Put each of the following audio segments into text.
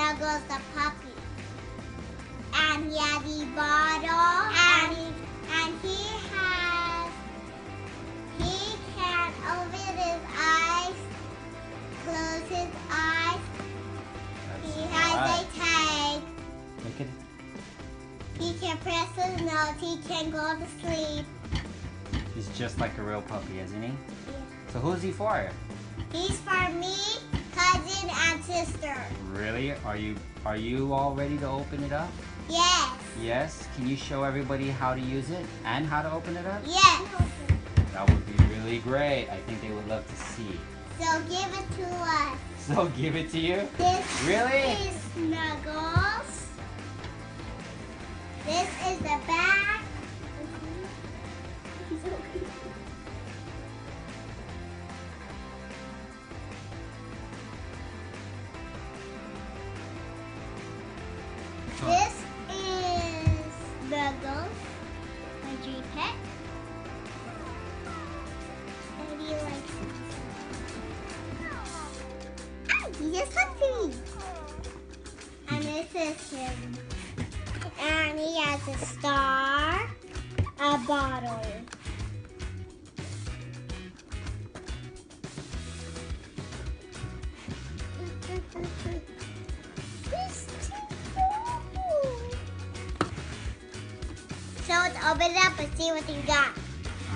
Snuggles the puppy. And he has the bottle. And he can open his eyes, close his eyes. He has a tag. Look at He can press his nose. He can go to sleep. He's just like a real puppy, isn't he? Yeah. So who's he for? He's for me, cousin, and sister. Really? Are you all ready to open it up? Yes. Yes? Can you show everybody how to use it and how to open it up? Yes. That would be really great. I think they would love to see. So give it to us. So give it to you? This Really? is Snuggles. This is the back. This is Snuggles, my G pet. And he likes it. He just hugged me. And this is him. And he has a star, a bottle. He's too cool. So let's open it up and see what you got.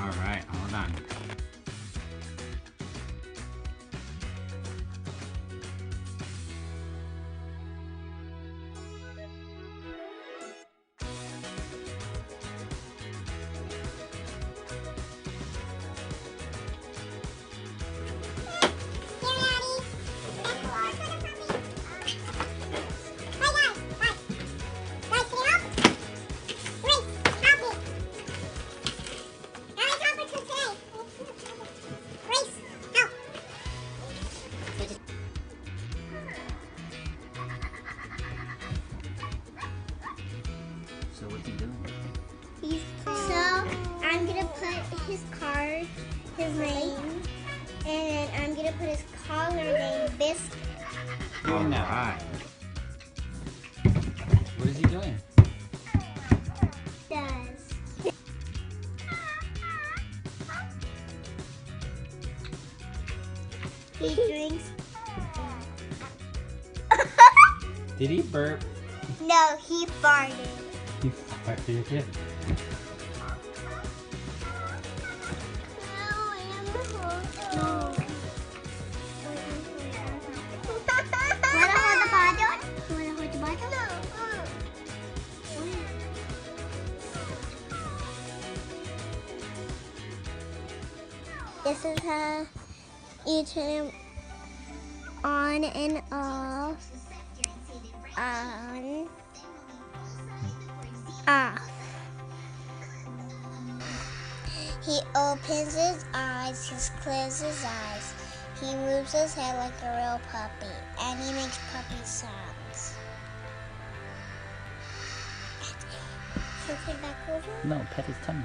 All right, hold on. So what's he doing? So I'm gonna put his card, his name, and then I'm gonna put his collar name, Biscuit. All right. What is he doing? Does. He drinks. Did he burp? No, he farted. He farted. No. Wanna hold the bottle? Wanna hold the bottle? This is how you turn him on and off. On. Off. He opens his eyes, he closes his eyes. He moves his head like a real puppy, and he makes puppy sounds. Flip it back over. No, pet his tummy.